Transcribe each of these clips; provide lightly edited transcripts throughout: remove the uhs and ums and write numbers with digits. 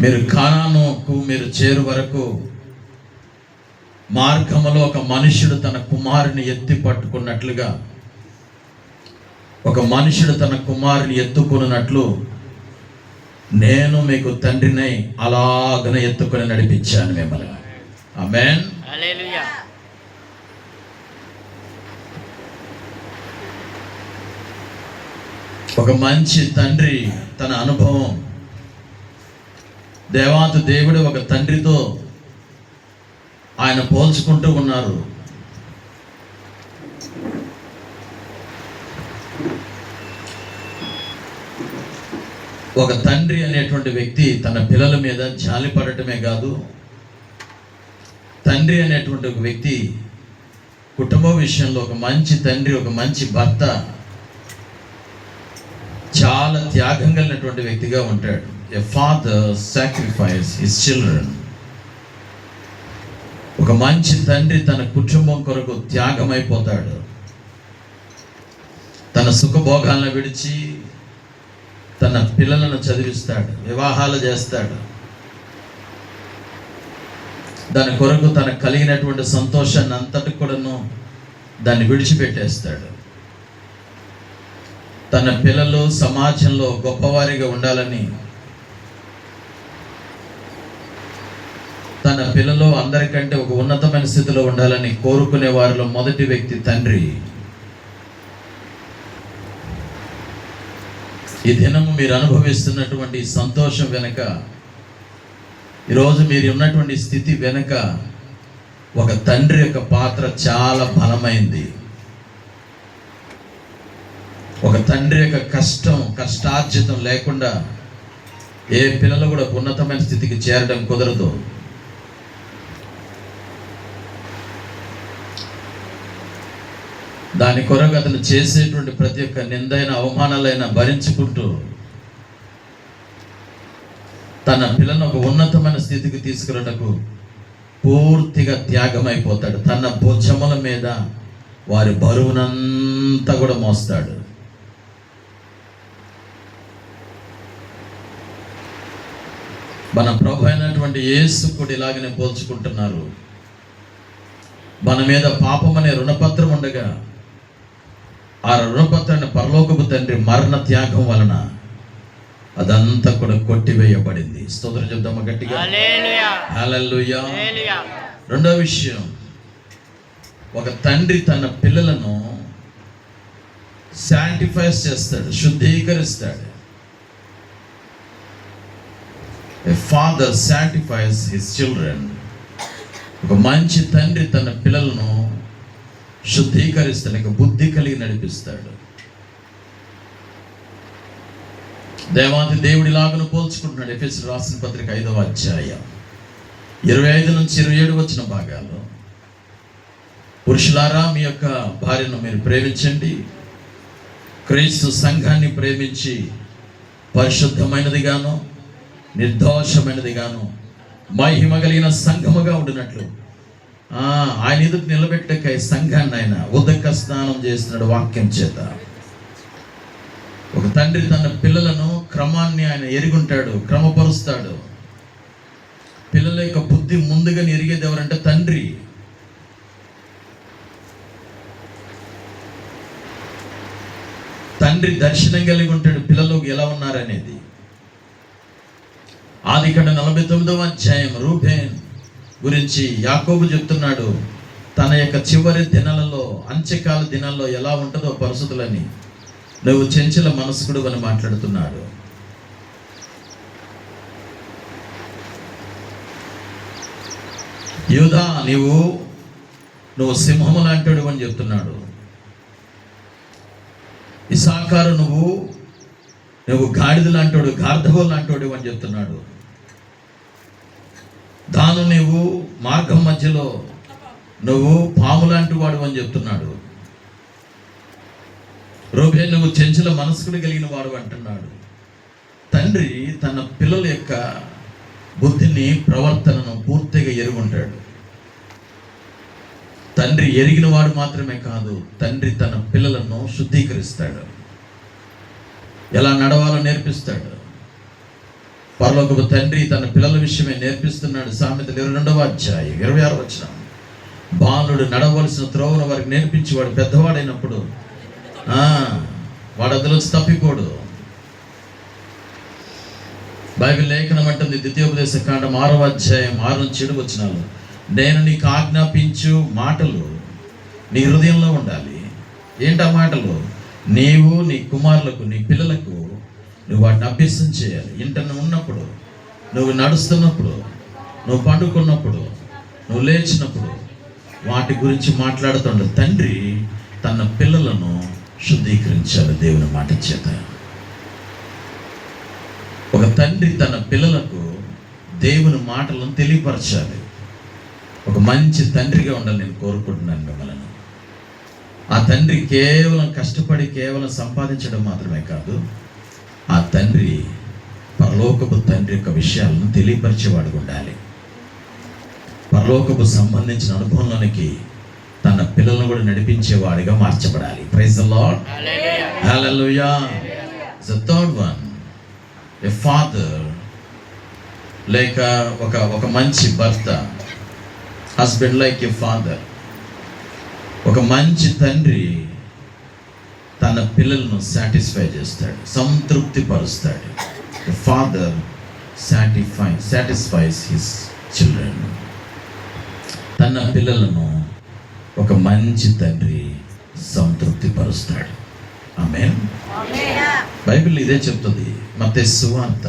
మీరు కానానుకు మీరు చేరు వరకు మార్గములో ఒక మనుషుడు తన కుమారుని ఎత్తి పట్టుకున్నట్లుగా, ఒక మనుషుడు తన కుమారుని ఎత్తుకున్నట్లు నేను మీకు తండ్రినై అలాగనే ఎత్తుకొని నడిపించాను మిమ్మల్ని. ఆమేన్. హల్లెలూయా. ఒక మంచి తండ్రి తన అనుభవం, దేవాతి దేవుడు ఒక తండ్రితో ఆయన పోల్చుకుంటూ ఉన్నారు. ఒక తండ్రి అనేటువంటి వ్యక్తి తన పిల్లల మీద జాలి పడటమే కాదు, తండ్రి అనేటువంటి ఒక వ్యక్తి కుటుంబ విషయంలో ఒక మంచి తండ్రి, ఒక మంచి భర్త, చాలా త్యాగం కలిగినటువంటి వ్యక్తిగా ఉంటాడు. ఎ ఫాదర్ సాక్రిఫైస్ హిస్ చిల్డ్రన్. ఒక మంచి తండ్రి తన కుటుంబం కొరకు త్యాగమైపోతాడు. తన సుఖభోగాలను విడిచి తన పిల్లలను చదివిస్తాడు, వివాహాలు చేస్తాడు. దాని కొరకు తనకు కలిగినటువంటి సంతోషాన్ని అంతటి కూడాను దాన్ని విడిచిపెట్టేస్తాడు. తన పిల్లలు సమాజంలో గొప్పవారిగా ఉండాలని, తన పిల్లలు అందరికంటే ఒక ఉన్నతమైన స్థితిలో ఉండాలని కోరుకునే వారిలో మొదటి వ్యక్తి తండ్రి. ఈ దినము మీరు అనుభవిస్తున్నటువంటి సంతోషం వెనుక, ఈరోజు మీరు ఉన్నటువంటి స్థితి వెనుక ఒక తండ్రి యొక్క పాత్ర చాలా బలమైంది. ఒక తండ్రి యొక్క కష్టార్జితం లేకుండా ఏ పిల్లలు కూడా ఉన్నతమైన స్థితికి చేరడం కుదరదు. దాని కొరకు అతను చేసేటువంటి ప్రతి ఒక్క నిందైన అవమానాలైనా భరించుకుంటూ తన పిల్లలను ఒక ఉన్నతమైన స్థితికి తీసుకురావడానికి పూర్తిగా త్యాగమైపోతాడు. తన భుజముల మీద వారి బరువునంతా కూడా మోస్తాడు. మన ప్రభు అయినటువంటి యేసు కూడా ఇలాగనే పోల్చుకుంటున్నారు. మన మీద పాపం అనే రుణపత్రం ఉండగా ఆ రుణపత్రాన్ని పరలోకపు తండ్రి మరణ త్యాగం వలన అదంతా కూడా కొట్టివేయబడింది. స్తోత్రం చెప్దామా గట్టిగా? హల్లెలూయా. రెండో విషయం, ఒక తండ్రి తన పిల్లలను శాంటిఫైస్ చేస్తాడు, శుద్ధీకరిస్తాడు. A father sanctifies his children. ఒక మంచి తండ్రి తన పిల్లలను శుద్ధీకరిస్తాడు, బుద్ధి కలిగి నడిపిస్తాడు. దేవాది దేవుడి లాగాను పోల్చుకుంటున్నాడు. ఎఫెసీయులకు రాసిన పత్రిక 5వ అధ్యాయం 25 నుంచి 27 వచ్చిన భాగాల్లో, పురుషులారా మీ యొక్క భార్యను మీరు ప్రేమించండి, క్రీస్తు సంఘాన్ని ప్రేమించి పరిశుద్ధమైనదిగాను నిర్దోషమైనదిగాను మహిమ కలిగిన సంఘముగా ఉండినట్లు ఆయన ఎదుటి నిలబెట్టక సంఘాన్ని ఆయన ఉదక స్నానం చేస్తున్నాడు వాక్యం చేత. ఒక తండ్రి తన పిల్లలను క్రమాన్ని ఆయన ఎరుగుంటాడు, క్రమపరుస్తాడు. పిల్లల యొక్క బుద్ధి ముందుగా ఎరిగేది ఎవరంటే తండ్రి. తండ్రి దర్శనం కలిగి ఉంటాడు పిల్లలు ఎలా ఉన్నారనేది. ఆదికాండ 49వ అధ్యాయం రూబేన్ గురించి యాకోబు చెప్తున్నాడు. తన యొక్క చివరి దినాలలో, అంత్యకాల దినాల్లో ఎలా ఉంటుందో పరిస్థితులని, నువ్వు చెంచల మనస్కుడు అని మాట్లాడుతున్నాడు. యూదా నువ్వు సింహము లాంటివాడు అని చెప్తున్నాడు. ఇస్సాకారు నువ్వు గాడిద లాంటివాడు, గార్ధబు లాంటివాడు అని చెప్తున్నాడు. దాను నువ్వు మార్గం మధ్యలో నువ్వు పాము లాంటి వాడు అని చెప్తున్నాడు. రూబేను నువ్వు చెంచల మనస్కుడు కలిగిన వాడు అంటున్నాడు. తండ్రి తన పిల్లల యొక్క బుద్ధిని, ప్రవర్తనను పూర్తిగా ఎరుగుంటాడు. తండ్రి ఎరిగిన వాడు మాత్రమే కాదు, తండ్రి తన పిల్లలను శుద్ధీకరిస్తాడు, ఎలా నడవాలో నేర్పిస్తాడు. పరలోకపు తండ్రి తన పిల్లల విషయమే నేర్పిస్తున్నాడు. సామెతలు 22వ అధ్యాయం 26వ వచనం. బాలుడు నడవలసిన త్రోవను వారికి నేర్పించి వాడు పెద్దవాడైనప్పుడు వాడు అందులోంచి తప్పిపోడు. బైబిల్ లేఖనం అంటుంది, ద్వితీయోపదేశ కాండం 6వ అధ్యాయం 6-7 వచనాలు, నేను నీకు ఆజ్ఞాపించు మాటలు నీ హృదయంలో ఉండాలి. ఏంటా మాటలు? నీవు నీ కుమారులకు, నీ పిల్లలకు నువ్వు వాటిని అభ్యసనం చేయాలి. ఇంట ఉన్నప్పుడు, నువ్వు నడుస్తున్నప్పుడు, నువ్వు పండుకున్నప్పుడు, నువ్వు లేచినప్పుడు వాటి గురించి మాట్లాడుతుండే తండ్రి తన పిల్లలను శుద్ధీకరించాలి దేవుని మాట చేత. ఒక తండ్రి తన పిల్లలకు దేవుని మాటలను తెలియపరచాలి. ఒక మంచి తండ్రిగా ఉండాలి నేను కోరుకుంటున్నాను మిమ్మల్ని. ఆ తండ్రి కేవలం కష్టపడి కేవలం సంపాదించడం మాత్రమే కాదు, ఆ తండ్రి పరలోకపు తండ్రి యొక్క విషయాలను తెలియపరిచేవాడుగా ఉండాలి. పరలోకపు సంబంధించిన అనుభవంలోనికి తన పిల్లలను కూడా నడిపించేవాడిగా మార్చబడాలి. Praise the Lord, hallelujah. The third one, a father, లేక ఒక మంచి భర్త, హస్బెండ్ లైక్ ఎ ఫాదర్. ఒక మంచి తండ్రి తన పిల్లలను సాటిస్ఫై చేస్తాడు, సంతృప్తి పరుస్తాడు. The father satisfies his children. తన పిల్లలను ఒక మంచి తండ్రి సంతృప్తి పరుస్తాడు. ఆమేన్. బైబిల్ ఇదే చెప్తుంది. మత్తయి సువార్త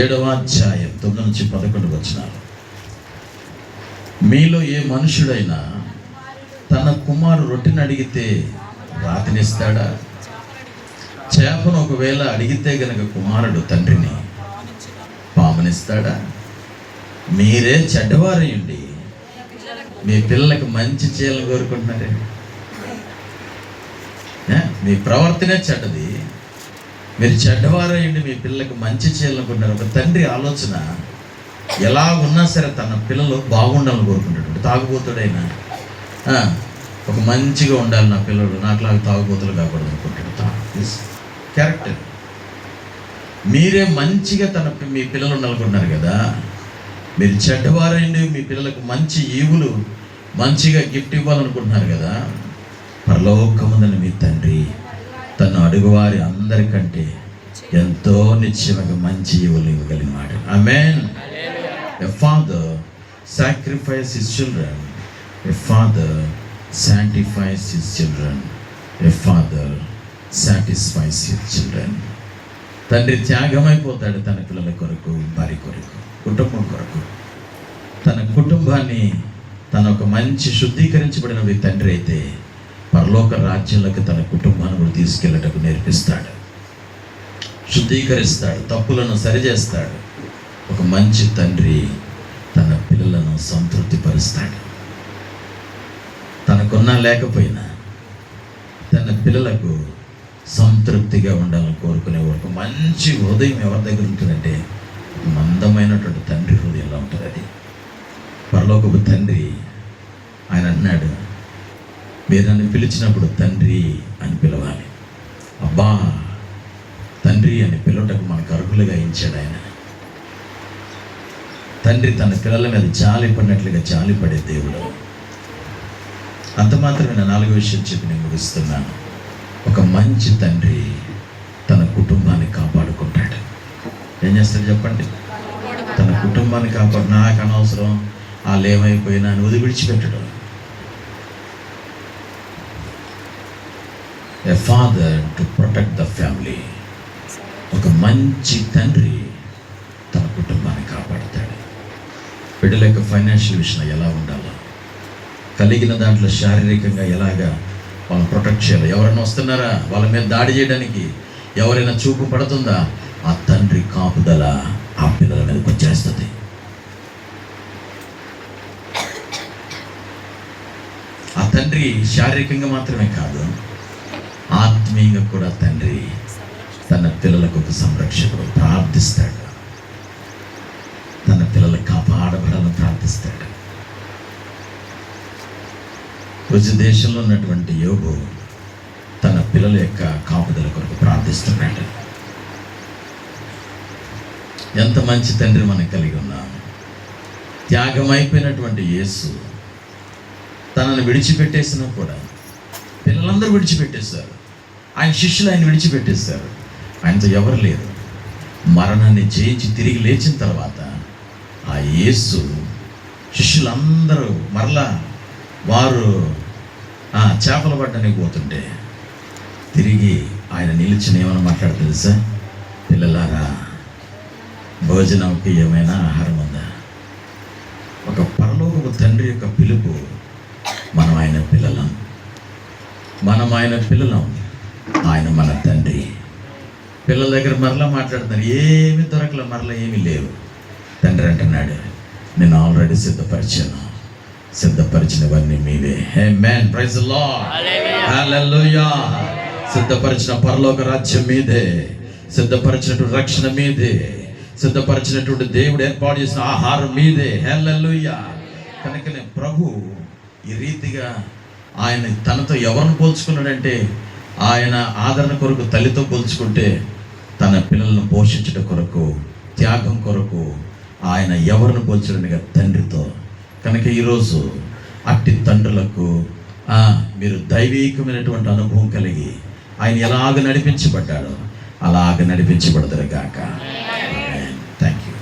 7వ అధ్యాయం 9-11 వచనాలు. మీలో ఏ మనుషుడైనా తన కుమారుడు రొట్టెని అడిగితే రాతినిస్తాడా? చేపను ఒకవేళ అడిగితే గనక కుమారుడు తండ్రిని పామునిస్తాడా? మీరే చెడ్డవారయ్యండి మీ పిల్లలకు మంచి చేయాలని కోరుకుంటున్నారే. మీ ప్రవర్తనే చెడ్డది, మీరు చెడ్డవారయ్యండి మీ పిల్లలకు మంచి చేయాలనుకుంటున్నారు. ఒక తండ్రి ఆలోచన ఎలా ఉన్నా సరే తన పిల్లలు బాగుండాలని కోరుకుంటాడు. తాగుబోతుడైనా ఒక మంచిగా ఉండాలి నా పిల్లలు, నాకులాగా తాగుబోతులు కాకూడదు అనుకుంటాడు. క్యారెక్టర్. మీరే మంచిగా మీ పిల్లలు ఉండాలనుకుంటున్నారు కదా. మీరు చెడ్డవారండి మీ పిల్లలకు మంచి ఈవులు మంచిగా గిఫ్ట్ ఇవ్వాలనుకుంటున్నారు కదా. పరలోకముందని మీ తండ్రి తను అడుగువారి అందరికంటే ఎంతో నిశ్చయంగా మంచి ఈవులు ఇవ్వగలిగిన మాట. Amen. A father sacrifices his children, a father sanctifies his children, a father satisfies his children. తండ్రి త్యాగమైపోతాడు తన పిల్లల కొరకు, భార్య కొరకు, కుటుంబం కొరకు. తన కుటుంబాన్ని తన ఒక మంచి శుద్ధీకరించబడిన తండ్రి అయితే పరలోక రాజ్యంలోకి తన కుటుంబాన్ని కూడా తీసుకెళ్ళటకు నేర్పిస్తాడు, శుద్ధీకరిస్తాడు, తప్పులను సరిచేస్తాడు. ఒక మంచి తండ్రి తన పిల్లలను సంతృప్తి పరుస్తాడు. తనకున్నా లేకపోయినా తన పిల్లలకు సంతృప్తిగా ఉండాలని కోరుకునే ఒక మంచి హృదయం ఎవరి దగ్గర ఉంటుందంటే మందమైనటువంటి తండ్రి హృదయంలో ఉంటుంది. అది పరలోకపు తండ్రి. ఆయన అన్నాడు, మీరు నన్ను పిలిచినప్పుడు తండ్రి అని పిలవాలి. అబ్బా తండ్రి అని పిలవటకు మనకు అర్హులుగా ఇచ్చాడు ఆయన. తండ్రి తన పిల్లల మీద జాలి పడినట్లుగా జాలిపడే దేవుడు. అంత మాత్రమే నా 4వ విషయం చెప్పి నేను ముగిస్తున్నాను. ఒక మంచి తండ్రి తన కుటుంబాన్ని కాపాడుకుంటాడు. ఏం చేస్తాడు చెప్పండి? తన కుటుంబాన్ని కాపాడు. నాకు అనవసరం, వాళ్ళు ఏమైపోయినా అని వదిలిపెట్టడు. A father to protect the family. ఒక మంచి తండ్రి తన కుటుంబాన్ని కాపాడుతాడు. బిడ్డల యొక్క ఫైనాన్షియల్ విషయంలో ఎలా ఉండాలో, కలిగిన దాంట్లో శారీరకంగా ఎలాగా వాళ్ళని ప్రొటెక్ట్ చేయాలి. ఎవరైనా వస్తున్నారా వాళ్ళ మీద దాడి చేయడానికి, ఎవరైనా చూపు పడుతుందా, ఆ తండ్రి కాపుదల ఆ పిల్లల మీదకి వచ్చేస్తుంది. ఆ తండ్రి శారీరకంగా మాత్రమే కాదు, ఆత్మీయంగా కూడా తండ్రి తన పిల్లలకు ఒక సంరక్షకుడు ప్రార్థిస్తాడు. తన పిల్లలకు కాపాడబడాలని ప్రార్థిస్తాడు. రోజు దేశంలో ఉన్నటువంటి యోబు తన పిల్లల యొక్క కాపుదల కొరకు ప్రార్థిస్తున్నాడు. ఎంత మంచి తండ్రి మనం కలిగి ఉన్నాం. త్యాగమైపోయినటువంటి యేసు తనను విడిచిపెట్టేసినా కూడా పిల్లలందరూ విడిచిపెట్టేశారు. ఆయన శిష్యులు ఆయన విడిచిపెట్టేశారు. ఆయనతో ఎవరు లేరు. మరణాన్ని జయించి తిరిగి లేచిన తర్వాత ఆ యేసు శిష్యులందరూ మరలా వారు చేపలు పట్టడానికి పోతుంటే తిరిగి ఆయన నిలిచిన ఏమైనా మాట్లాడుతుంది సార్, పిల్లలారా భోజనంకి ఏమైనా ఆహారం ఉందా? ఒక పరలోకపు తండ్రి యొక్క పిలుపు. మనం ఆయన పిల్లలం, ఆయన మన తండ్రి. పిల్లల దగ్గర మరలా మాట్లాడుతున్నారు, ఏమి దొరకలే, మరలా ఏమీ లేవు. తండ్రి అంటున్నాడు, నేను ఆల్రెడీ సిద్ధపరిచినవన్నీ మీవే. Amen, praise the Lord, hallelujah. సిద్ధపరిచిన పరలోక రాజ్యం మీదే, సిద్ధపరిచినటువంటి రక్షణ మీదే, సిద్ధపరిచినటువంటి దేవుడు ఏర్పాటు చేసిన ఆహారం మీదే. హల్లెలూయా. కనుకనే ప్రభు ఈ రీతిగా ఆయన తనతో ఎవరిని పోల్చుకున్నాడంటే, ఆయన ఆదరణ కొరకు తల్లితో పోల్చుకుంటే, తన పిల్లలను పోషించడం కొరకు, త్యాగం కొరకు ఆయన ఎవరిని పోల్చడంగా తండ్రితో. కనుక ఈరోజు అట్టి తండ్రులకు మీరు దైవీకమైనటువంటి అనుభవం కలిగి ఆయన ఎలాగ నడిపించబడ్డాడో అలాగ నడిపించబడతారు గాక. Thank you.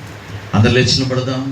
అందరు లేచిన పడదాం.